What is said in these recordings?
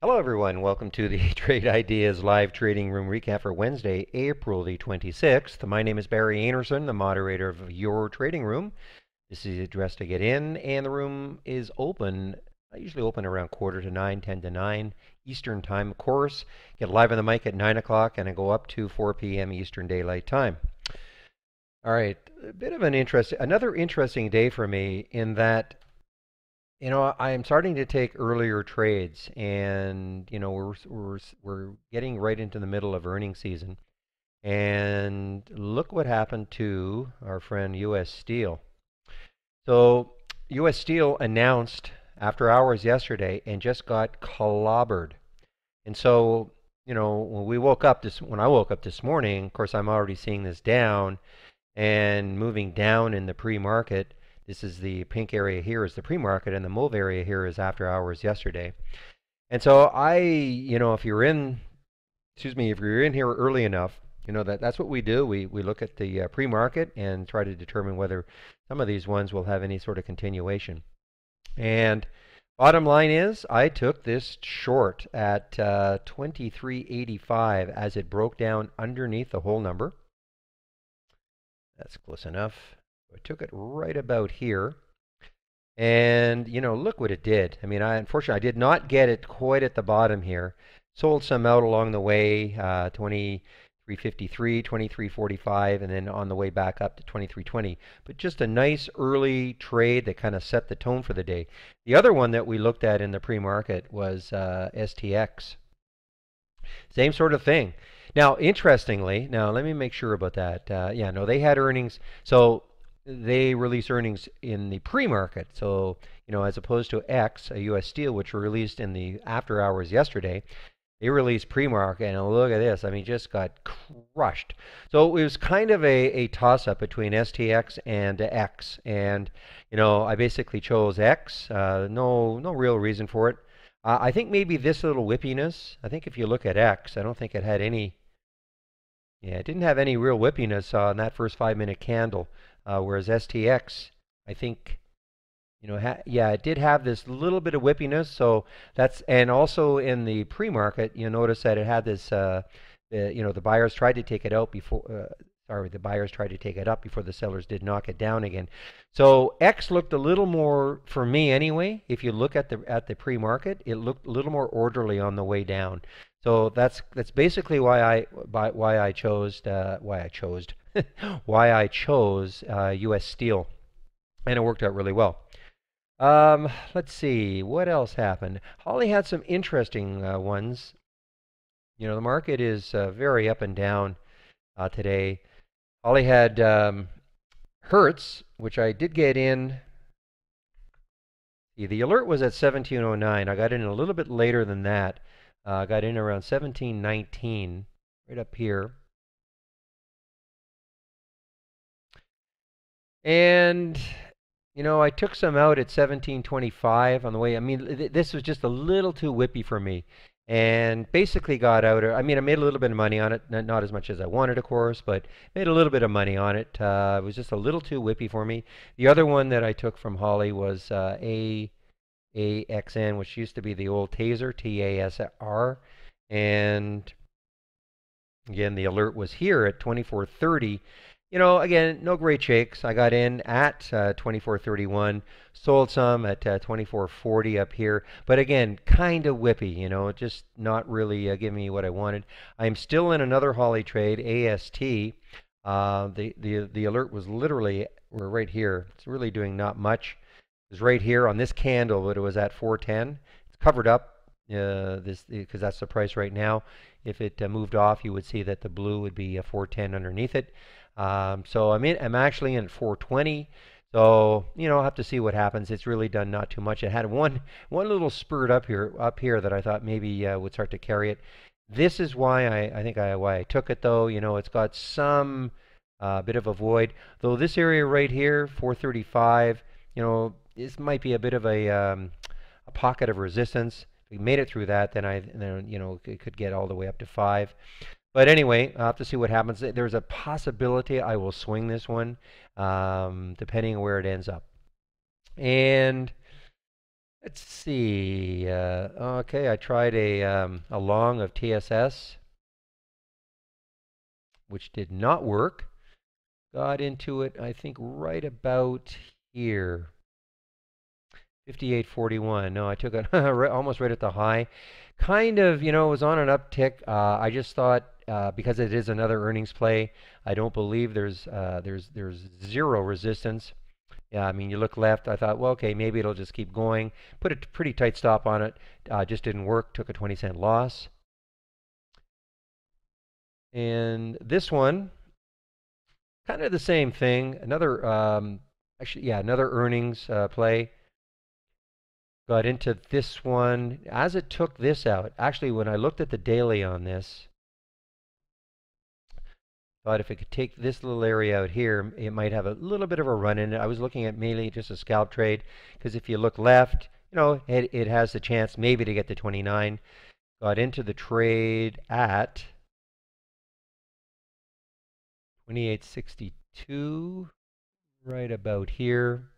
Hello, everyone. Welcome to the Trade Ideas Live Trading Room recap for Wednesday, April the 26th. My name is Barry Anderson, the moderator of your trading room. This is the address to get in, and the room is open. I usually open around quarter to 9, 10 to 9 Eastern Time, of course. Get live on the mic at 9 o'clock, and I go up to 4 p.m. Eastern Daylight Time. All right, a bit of another interesting day for me in that I am starting to take earlier trades, and we're getting right into the middle of earnings season. And look what happened to our friend U.S. Steel. So U.S. Steel announced after hours yesterday and just got clobbered. And so when I woke up this morning, of course, I'm already seeing this down and moving down in the pre-market. This is the pink area here is the pre-market, and the mauve area here is after hours yesterday. And so if you're in, if you're in here early enough, that's what we do. We look at the pre-market and try to determine whether some of these ones will have any sort of continuation. And bottom line is, I took this short at 23.85 as it broke down underneath the whole number. That's close enough. I took it right about here. And, look what it did. I mean, unfortunately, I did not get it quite at the bottom here. Sold some out along the way, 23.53, 23.45, and then on the way back up to 23.20. But just a nice early trade that kind of set the tone for the day. The other one that we looked at in the pre-market was STX. Same sort of thing. Now, interestingly, let me make sure about that. They had earnings. So they release earnings in the pre-market. So, as opposed to X, a U.S. Steel, which were released in the after hours yesterday, they released pre-market, and look at this. I mean, just got crushed. So it was kind of a toss-up between STX and X. And, I basically chose X. No real reason for it. I think maybe this little whippiness. I think if you look at X, I don't think it had any. Yeah, it didn't have any real whippiness on that first 5-minute candle, whereas STX, I think, it did have this little bit of whippiness. So and also in the pre-market, you notice that it had this, the buyers tried to take it out before. The buyers tried to take it up before the sellers did knock it down again. So X looked a little more, for me anyway. If you look at the pre-market, it looked a little more orderly on the way down. So that's basically why I chose why I chose U.S. Steel, and it worked out really well. Let's see what else happened. Holly had some interesting ones. The market is very up and down today. Holly had Hertz, which I did get in. The alert was at 1709. I got in a little bit later than that. Got in around 1719, right up here. And, I took some out at 1725 on the way. I mean, this was just a little too whippy for me. And basically got out. I mean, I made a little bit of money on it. Not as much as I wanted, of course, but made a little bit of money on it. It was just a little too whippy for me. The other one that I took from Holly was AXN, which used to be the old Taser, TASR. And again, the alert was here at 2430. Again, no great shakes. I got in at 24.31, sold some at 24.40 up here, but again, kind of whippy. Just not really giving me what I wanted. I'm still in another Holly trade, AST. The alert was literally we're right here. It's really doing not much. It was right here on this candle, but it was at 410. It's covered up because that's the price right now. If it moved off, you would see that the blue would be 410 underneath it. So I'm actually in at 420. So I'll have to see what happens. It's really done not too much. It had one little spurt up here that I thought maybe would start to carry it. This is why I took it though. It's got some bit of a void. Though this area right here, 435. This might be a bit of a pocket of resistance. If we made it through that, then it could get all the way up to 5. But anyway, I'll have to see what happens. There's a possibility I will swing this one, depending on where it ends up. And Let's see. Okay, I tried a long of TSS, which did not work. Got into it, I think, right about here. 58.41. No, I took it almost right at the high. Kind of, it was on an uptick. I just thought because it is another earnings play, I don't believe there's zero resistance. Yeah, I mean, you look left. I thought, well, okay, maybe it'll just keep going. Put a pretty tight stop on it. Just didn't work. Took a 20-cent loss. And this one, kind of the same thing. Another, actually, yeah, another earnings play. Got into this one as it took this out. Actually, when I looked at the daily on this, thought if it could take this little area out here, it might have a little bit of a run in it. I was looking at mainly just a scalp trade because if you look left, it has the chance maybe to get to 29. Got into the trade at 28.62, right about here.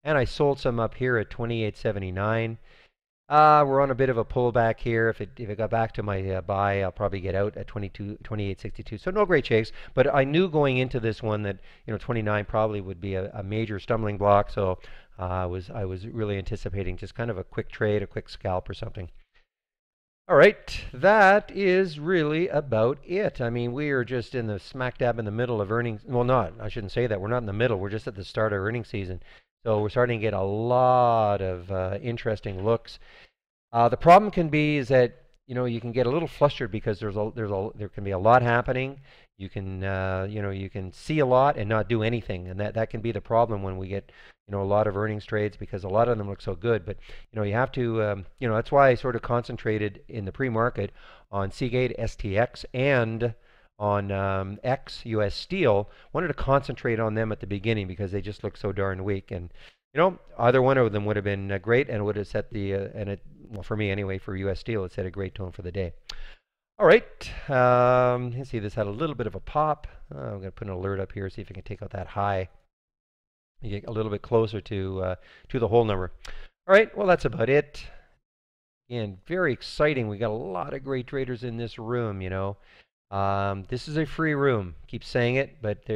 And I sold some up here at 28.79. We're on a bit of a pullback here. If it got back to my buy, I'll probably get out at 28.62. So no great chase, but I knew going into this one that 29 probably would be a major stumbling block. So I was really anticipating just kind of a quick trade, a quick scalp or something. All right, that is really about it. I mean, we are just in the smack dab in the middle of earnings. Well, not, I shouldn't say that. We're not in the middle. We're just at the start of earnings season. So we're starting to get a lot of interesting looks. The problem can be is that you can get a little flustered because there can be a lot happening. You can see a lot and not do anything, and that can be the problem when we get a lot of earnings trades because a lot of them look so good. But you have to that's why I sort of concentrated in the pre-market on Seagate, STX, and on X US Steel. Wanted to concentrate on them at the beginning because they just look so darn weak. And either one of them would have been great and would have set well, for me anyway, for U.S. Steel, it set a great tone for the day. All right, let's see, this had a little bit of a pop. I'm going to put an alert up here, see if I can take out that high. You get a little bit closer to the whole number. All right, well, that's about it. Again, very exciting. We got a lot of great traders in this room, This is a free room. Keep saying it, but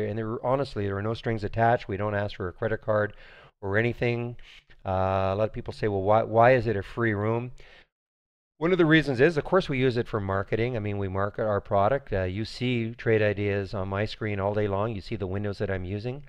honestly, there are no strings attached. We don't ask for a credit card or anything. A lot of people say, well, why is it a free room? One of the reasons is, of course, we use it for marketing. I mean, we market our product. You see trade ideas on my screen all day long. You see the windows that I'm using.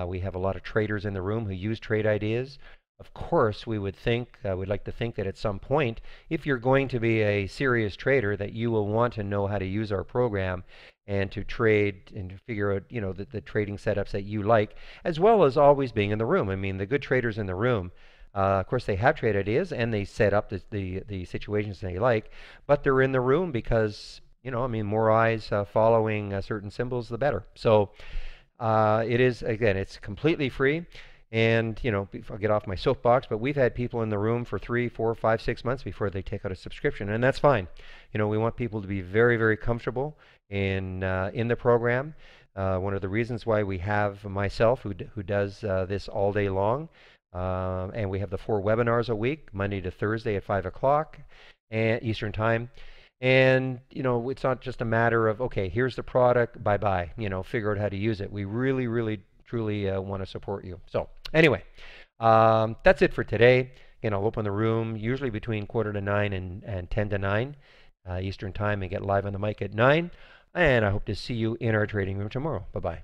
We have a lot of traders in the room who use trade ideas. Of course, we'd like to think that at some point, if you're going to be a serious trader, that you will want to know how to use our program and to trade and to figure out, the trading setups that you like, as well as always being in the room. I mean, the good traders in the room, of course, they have trade ideas and they set up the situations they like, but they're in the room because, I mean, more eyes following certain symbols, the better. So it is, again, it's completely free. And, I'll get off my soapbox, but we've had people in the room for 3, 4, 5, 6 months before they take out a subscription, and that's fine. We want people to be very, very comfortable in the program. One of the reasons why we have myself, who does this all day long, and we have the 4 webinars a week, Monday to Thursday at 5 o'clock Eastern Time. And, it's not just a matter of, okay, here's the product, bye-bye, figure out how to use it. We really, really, truly want to support you. So anyway, that's it for today. Again, I'll open the room usually between 8:45 and 10 to 9 Eastern Time and get live on the mic at 9. And I hope to see you in our trading room tomorrow. Bye-bye.